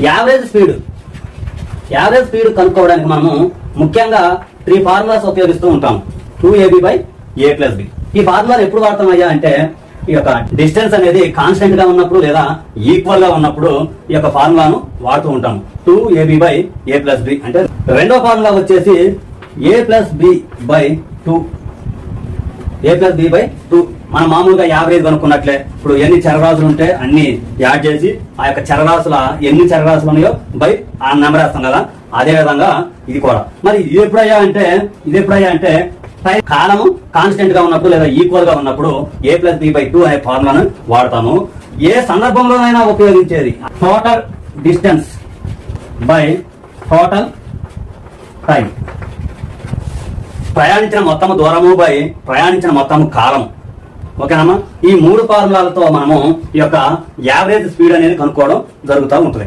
Average speed కనుక్కోవడానికి మనము ముఖ్యంగా 3 ఫార్ములాస్ ఉపయోగిస్తూ ఉంటాం. 2ab/a+b. ఈ ఫార్ములాలు ఎప్పుడు వాడతామయ్యా అంటే ఈ యొక్క డిస్టెన్స్ అనేది కాన్స్టెంట్ గా ఉన్నప్పుడు లేదా ఈక్వల్ గా ఉన్నప్పుడు ఈ యొక్క ఫార్ములాను వాడుతూ ఉంటాం. 2ab/a+b అంటే రెండో ఫార్ములా వచ్చేసి a+b/2. a+b/2 మనం మామూలుగా యావరేజ్ కనుక్కున్నట్లే ఇప్పుడు ఎన్ని చరరాశులు ఉంటే అన్ని యాడ్ చేసి ఆ యొక్క చరరాశుల ఎన్ని చరరాశులు ఉన్నాయో బై ఆ నెంబర్ వేస్తాం కదా, అదే విధంగా ఇది కూడా. మరి ఇది ఎప్పుడయ్యా అంటే కాలము కాన్స్టెంట్ గా ఉన్నప్పుడు లేదా ఈక్వల్ గా ఉన్నప్పుడు a+b/2 అనే ఫార్ములాను వాడతాము. ఏ సందర్భంలోనైనా ఉపయోగించేది total distance by total time. ప్రయాణించిన మొత్తము దూరము బై ప్రయాణించిన మొత్తము కాలం. ఓకేనమ్మా? ఈ 3 ఫార్ములాలతో మనము ఈ యొక్క యావరేజ్ స్పీడ్ అనేది కనుక్కోవడం జరుగుతూ ఉంటుంది.